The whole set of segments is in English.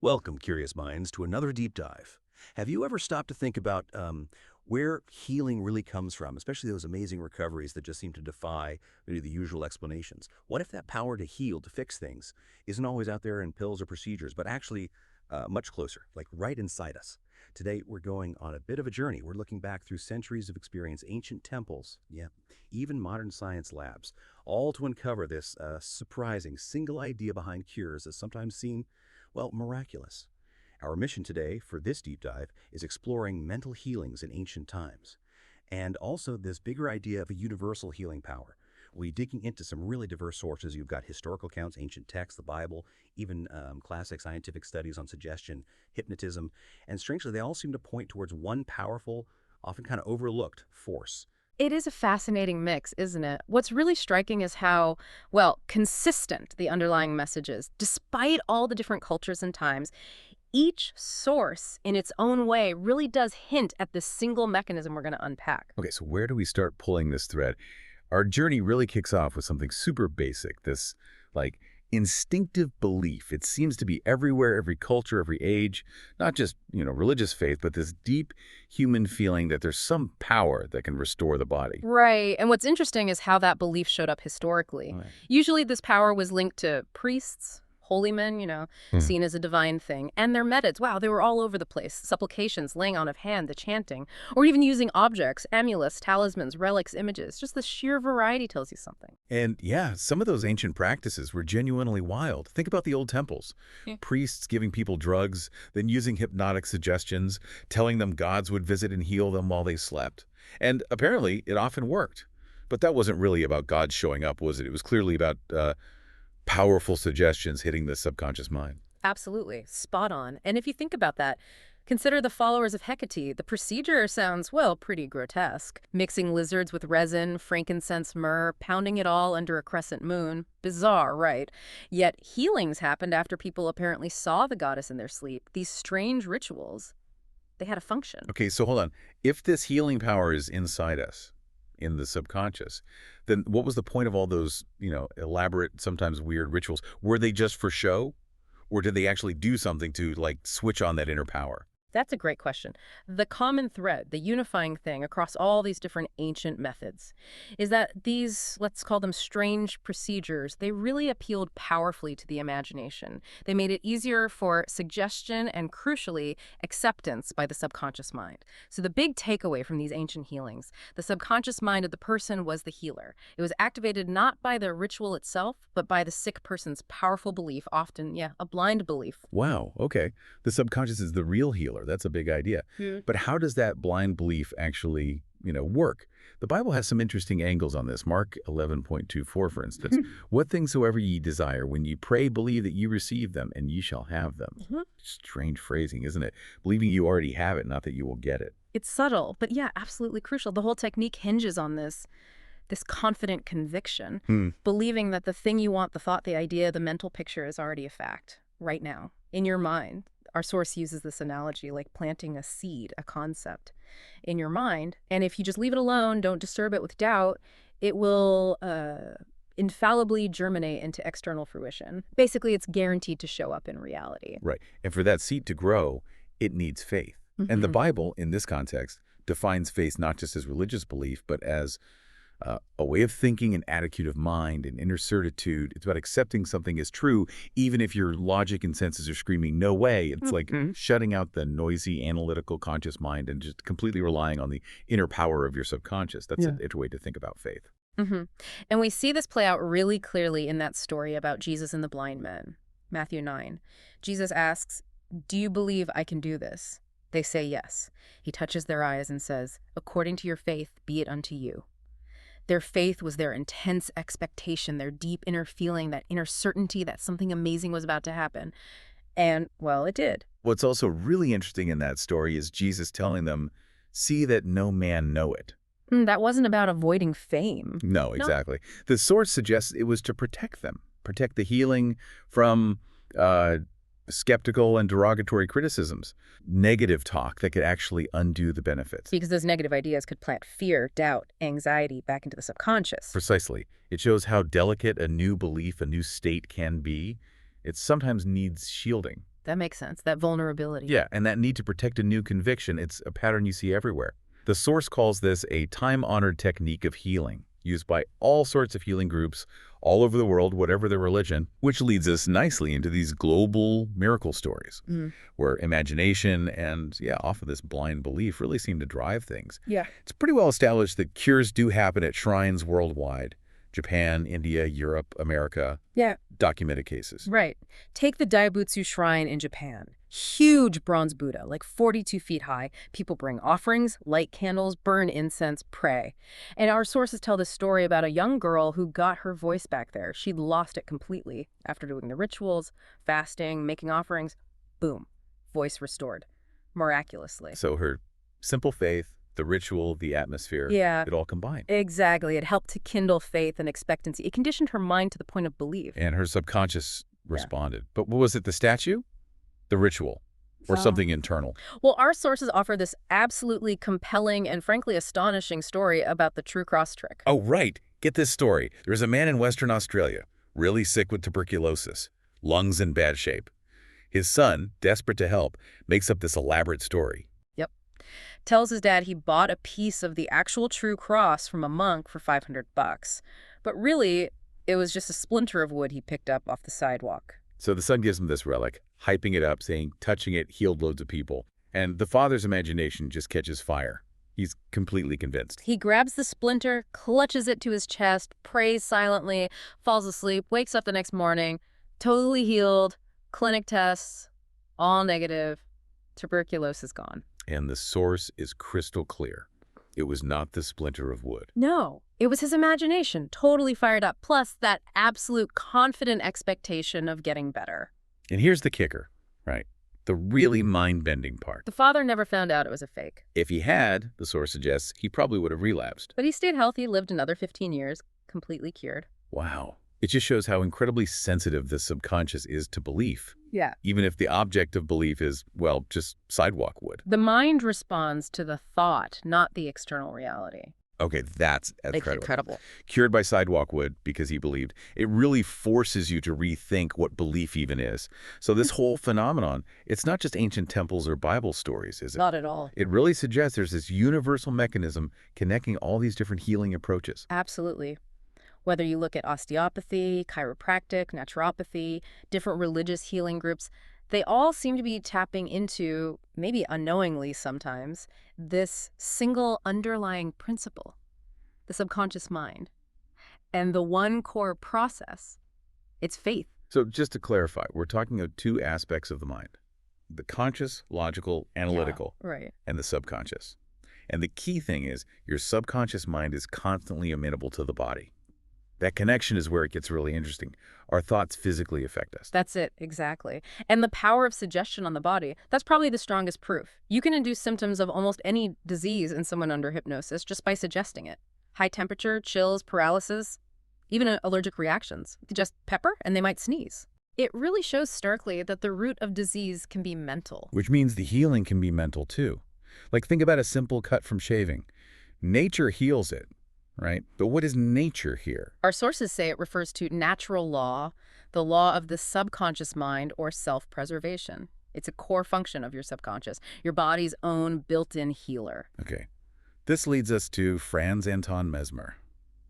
Welcome, curious minds, to another deep dive. Have you ever stopped to think about where healing really comes from, especially those amazing recoveries that just seem to defy maybe the usual explanations? What if that power to heal, to fix things, isn't always out there in pills or procedures, but actually much closer, like right inside us? Today, we're going on a bit of a journey. We're looking back through centuries of experience, ancient temples, yeah, even modern science labs, all to uncover this surprising single idea behind cures that sometimes seem well, miraculous. Our mission today for this deep dive is exploring mental healings in ancient times, and also this bigger idea of a universal healing power. We'll be digging into some really diverse sources. You've got historical accounts, ancient texts, the Bible, even classic scientific studies on suggestion, hypnotism, and strangely, they all seem to point towards one powerful, often kind of overlooked force. It is a fascinating mix, isn't it? What's really striking is how, well, consistent the underlying message is. Despite all the different cultures and times, each source in its own way really does hint at this single mechanism we're going to unpack. Okay, so where do we start pulling this thread? Our journey really kicks off with something super basic, this like instinctive belief. It seems to be everywhere, every culture, every age, not just, religious faith, but this deep human feeling that there's some power that can restore the body. Right. And what's interesting is how that belief showed up historically. Right. Usually this power was linked to priests, holy men, Hmm. seen as a divine thing, and their methods. Wow, they were all over the place. Supplications, laying on of hand, the chanting, or even using objects, amulets, talismans, relics, images. Just the sheer variety tells you something. And yeah, some of those ancient practices were genuinely wild. Think about the old temples. Yeah. Priests giving people drugs, then using hypnotic suggestions, telling them gods would visit and heal them while they slept. And apparently, it often worked. But that wasn't really about God showing up, was it? It was clearly about powerful suggestions hitting the subconscious mind. Absolutely. Spot on. And if you think about that, consider the followers of Hecate. The procedure sounds, well, pretty grotesque. Mixing lizards with resin, frankincense, myrrh, pounding it all under a crescent moon. Bizarre, right? Yet healings happened after people apparently saw the goddess in their sleep. These strange rituals, they had a function. Okay, so hold on. If this healing power is inside us, in the subconscious, then what was the point of all those, elaborate, sometimes weird rituals? Were they just for show? Or did they actually do something to, like, switch on that inner power? That's a great question. The common thread, the unifying thing across all these different ancient methods, is that these, let's call them strange procedures, they really appealed powerfully to the imagination. They made it easier for suggestion and, crucially, acceptance by the subconscious mind. So the big takeaway from these ancient healings, the subconscious mind of the person was the healer. It was activated not by the ritual itself, but by the sick person's powerful belief, often, yeah, a blind belief. Wow, okay. The subconscious is the real healer. That's a big idea. But how does that blind belief actually, work? The Bible has some interesting angles on this. Mark 11.24, for instance. What things soever ye desire, when ye pray, believe that ye receive them, and ye shall have them. Mhm. Strange phrasing, isn't it? Believing you already have it, not that you will get it. It's subtle, but yeah, absolutely crucial. The whole technique hinges on this confident conviction, Hmm. believing that the thing you want, the thought, the idea, the mental picture is already a fact right now in your mind. Our source uses this analogy like planting a seed, a concept in your mind. And if you just leave it alone, don't disturb it with doubt, it will infallibly germinate into external fruition. Basically, it's guaranteed to show up in reality. Right. And for that seed to grow, it needs faith. And the Mhm. Bible, in this context, defines faith not just as religious belief, but as a way of thinking, an attitude of mind, an inner certitude. It's about accepting something as true, even if your logic and senses are screaming, no way. It's like Mhm. shutting out the noisy, analytical, conscious mind and just completely relying on the inner power of your subconscious. That's Yeah. a way to think about faith. hmm And we see this play out really clearly in that story about Jesus and the blind men. Matthew 9. Jesus asks, "Do you believe I can do this?" They say yes. He touches their eyes and says, "According to your faith, be it unto you." Their faith was their intense expectation, their deep inner feeling, that inner certainty that something amazing was about to happen. And, well, it did. What's also really interesting in that story is Jesus telling them, see that no man know it. That wasn't about avoiding fame. No, No. exactly. The source suggests it was to protect them, protect the healing from skeptical and derogatory criticisms, negative talk that could actually undo the benefits. Because those negative ideas could plant fear, doubt, anxiety back into the subconscious. Precisely. It shows how delicate a new belief, a new state can be. It sometimes needs shielding. That makes sense. That vulnerability. Yeah, and that need to protect a new conviction, it's a pattern you see everywhere. The source calls this a time-honored technique of healing, used by all sorts of healing groups all over the world, whatever their religion, which leads us nicely into these global miracle stories, where imagination and, yeah, often this blind belief really seem to drive things. Yeah. It's pretty well established that cures do happen at shrines worldwide. Japan, India, Europe, America. Yeah. Documented cases. Right. Take the Daibutsu Shrine in Japan. Huge bronze Buddha, like 42 feet high. People bring offerings, light candles, burn incense, pray. And our sources tell this story about a young girl who got her voice back there. She'd lost it completely after doing the rituals, fasting, making offerings. Boom. Voice restored. Miraculously. So her simple faith, the ritual, the atmosphere, Yeah. it all combined. Exactly. It helped to kindle faith and expectancy. It conditioned her mind to the point of belief. And her subconscious responded. But what was it, the statue? The ritual? Or something internal? Well, our sources offer this absolutely compelling and frankly astonishing story about the true cross trick. Oh, right. Get this story. There's a man in Western Australia, really sick with tuberculosis, lungs in bad shape. His son, desperate to help, makes up this elaborate story. Yep. Tells his dad he bought a piece of the actual true cross from a monk for $500. But really, it was just a splinter of wood he picked up off the sidewalk. So the son gives him this relic, hyping it up, saying touching it healed loads of people. And the father's imagination just catches fire. He's completely convinced. He grabs the splinter, clutches it to his chest, prays silently, falls asleep, wakes up the next morning, totally healed, clinic tests, all negative, tuberculosis gone. And the source is crystal clear. It was not the splinter of wood. No, it was his imagination, totally fired up, plus that absolute confident expectation of getting better. And here's the kicker, right? The really mind-bending part. The father never found out it was a fake. If he had, the source suggests, he probably would have relapsed. But he stayed healthy, lived another 15 years, completely cured. Wow. It just shows how incredibly sensitive the subconscious is to belief. Yeah. Even if the object of belief is, well, just sidewalk wood. The mind responds to the thought, not the external reality. Okay, that's Incredible. Cured by sidewalk wood because he believed. It really forces you to rethink what belief even is. So this whole phenomenon, it's not just ancient temples or Bible stories, is it? Not at all. It really suggests there's this universal mechanism connecting all these different healing approaches. Absolutely. Whether you look at osteopathy, chiropractic, naturopathy, different religious healing groups, they all seem to be tapping into, maybe unknowingly sometimes, this single underlying principle, the subconscious mind. And the one core process, it's faith. So just to clarify, we're talking of two aspects of the mind. The conscious, logical, analytical, Right. and the subconscious. And the key thing is your subconscious mind is constantly amenable to the body. That connection is where it gets really interesting. Our thoughts physically affect us. That's it, exactly. And the power of suggestion on the body, that's probably the strongest proof. You can induce symptoms of almost any disease in someone under hypnosis just by suggesting it. High temperature, chills, paralysis, even allergic reactions. Just pepper and they might sneeze. It really shows starkly that the root of disease can be mental. Which means the healing can be mental too. Like think about a simple cut from shaving. Nature heals it, right? But what is nature here? Our sources say it refers to natural law, the law of the subconscious mind or self-preservation. It's a core function of your subconscious, your body's own built-in healer. Okay. This leads us to Franz Anton Mesmer,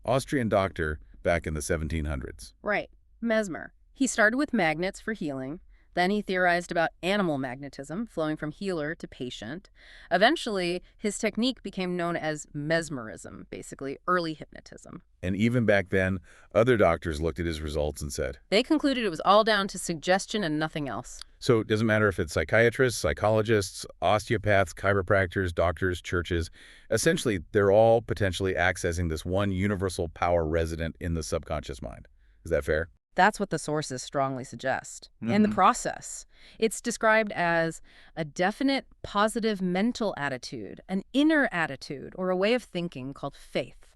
Austrian doctor back in the 1700s. Right, Mesmer. He started with magnets for healing. Then he theorized about animal magnetism, flowing from healer to patient. Eventually, his technique became known as mesmerism, basically early hypnotism. And even back then, other doctors looked at his results and said, They concluded it was all down to suggestion and nothing else. so it doesn't matter if it's psychiatrists, psychologists, osteopaths, chiropractors, doctors, churches. Essentially, they're all potentially accessing this one universal power resident in the subconscious mind. Is that fair? That's what the sources strongly suggest. And the process, it's described as a definite positive mental attitude, an inner attitude, or a way of thinking called faith.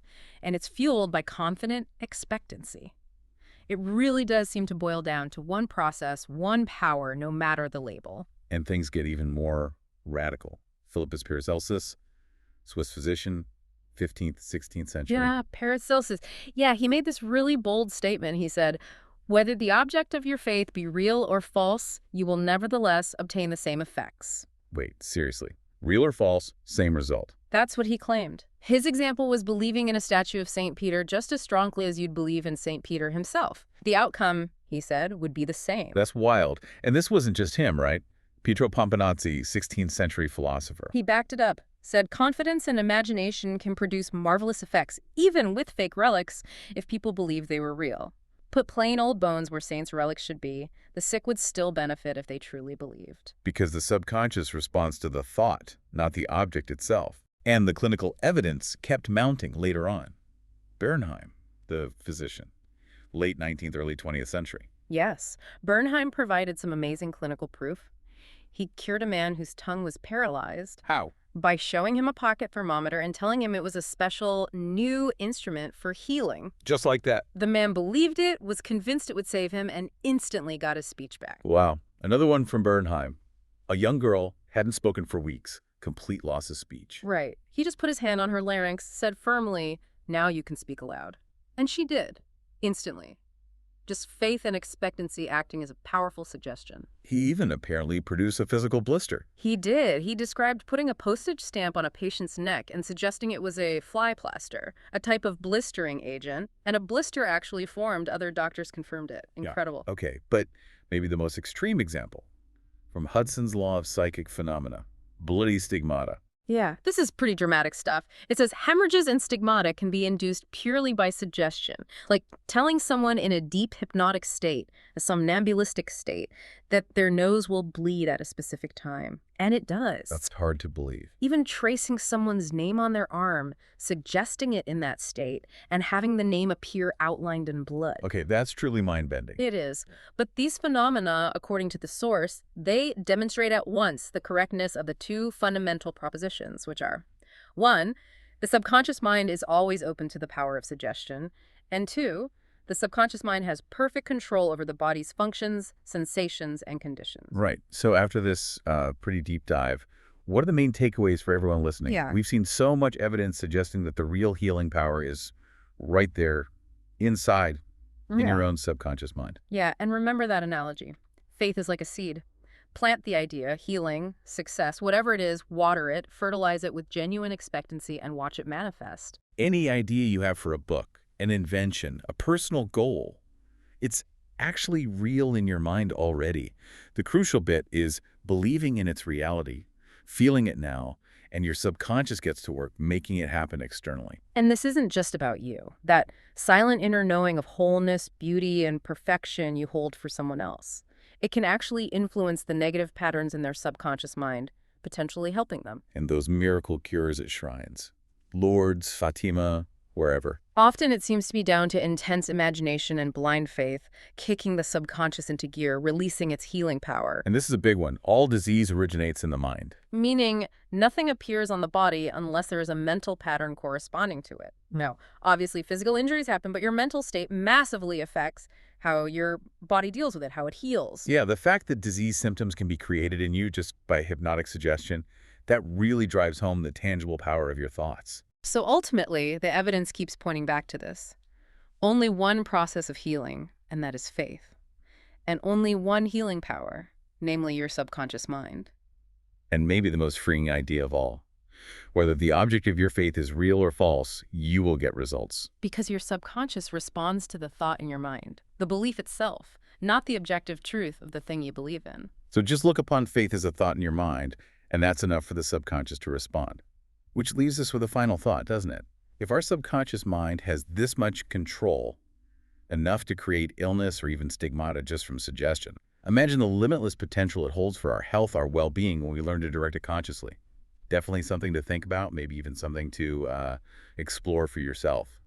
And it's fueled by confident expectancy. It really does seem to boil down to one process, one power, no matter the label. And things get even more radical. Philippus Paracelsus, Swiss physician, 15th, 16th century. Yeah, Paracelsus. Yeah, he made this really bold statement. He said, Whether the object of your faith be real or false, you will nevertheless obtain the same effects. Wait, seriously. Real or false, same result. That's what he claimed. His example was believing in a statue of St. Peter just as strongly as you'd believe in St. Peter himself. The outcome, he said, would be the same. That's wild. And this wasn't just him, right? Pietro Pomponazzi, 16th century philosopher. He backed it up, said confidence and imagination can produce marvelous effects, even with fake relics, if people believe they were real. Put plain old bones where saints' relics should be, the sick would still benefit if they truly believed. Because the subconscious responds to the thought, not the object itself. And the clinical evidence kept mounting later on. Bernheim, the physician, late 19th, early 20th century. Yes, Bernheim provided some amazing clinical proof. He cured a man whose tongue was paralyzed How? by showing him a pocket thermometer and telling him it was a special new instrument for healing. Just like that. The man believed it, was convinced it would save him, and instantly got his speech back. Wow. Another one from Bernheim. A young girl hadn't spoken for weeks. Complete loss of speech. Right. He just put his hand on her larynx, said firmly, "Now you can speak aloud." And she did, instantly. Just faith and expectancy acting as a powerful suggestion. He even apparently produced a physical blister. He did. He described putting a postage stamp on a patient's neck and suggesting it was a fly plaster, a type of blistering agent, and a blister actually formed. Other doctors confirmed it. Incredible. Yeah. Okay, but maybe the most extreme example from Hudson's Law of Psychic Phenomena, bloody stigmata. Yeah, this is pretty dramatic stuff. It says hemorrhages and stigmata can be induced purely by suggestion, like telling someone in a deep hypnotic state, a somnambulistic state, that their nose will bleed at a specific time. And it does. That's hard to believe. Even tracing someone's name on their arm, suggesting it in that state, and having the name appear outlined in blood. Okay, that's truly mind-bending. It is. But these phenomena, according to the source, they demonstrate at once the correctness of the two fundamental propositions, which are, 1, the subconscious mind is always open to the power of suggestion, and 2, the subconscious mind has perfect control over the body's functions, sensations, and conditions. Right. So after this pretty deep dive, what are the main takeaways for everyone listening? Yeah. We've seen so much evidence suggesting that the real healing power is right there inside in your own subconscious mind. Yeah, and remember that analogy. Faith is like a seed. Plant the idea, healing, success, whatever it is, water it, fertilize it with genuine expectancy, and watch it manifest. Any idea you have for a book, an invention, a personal goal, it's actually real in your mind already. The crucial bit is believing in its reality, feeling it now, and your subconscious gets to work making it happen externally. And this isn't just about you, that silent inner knowing of wholeness, beauty, and perfection you hold for someone else. It can actually influence the negative patterns in their subconscious mind, potentially helping them. And those miracle cures at shrines, Lourdes, Fatima, wherever. Often it seems to be down to intense imagination and blind faith, kicking the subconscious into gear, releasing its healing power. And this is a big one. All disease originates in the mind. Meaning, nothing appears on the body unless there is a mental pattern corresponding to it. No, obviously physical injuries happen, but your mental state massively affects how your body deals with it, how it heals. Yeah, the fact that disease symptoms can be created in you just by hypnotic suggestion, that really drives home the tangible power of your thoughts. So ultimately, the evidence keeps pointing back to this. Only one process of healing, and that is faith. And only one healing power, namely your subconscious mind. And maybe the most freeing idea of all. Whether the object of your faith is real or false, you will get results. Because your subconscious responds to the thought in your mind, the belief itself, not the objective truth of the thing you believe in. So just look upon faith as a thought in your mind, and that's enough for the subconscious to respond. Which leaves us with a final thought, doesn't it? If our subconscious mind has this much control, enough to create illness or even stigmata just from suggestion, imagine the limitless potential it holds for our health, our well-being when we learn to direct it consciously. Definitely something to think about, maybe even something to explore for yourself.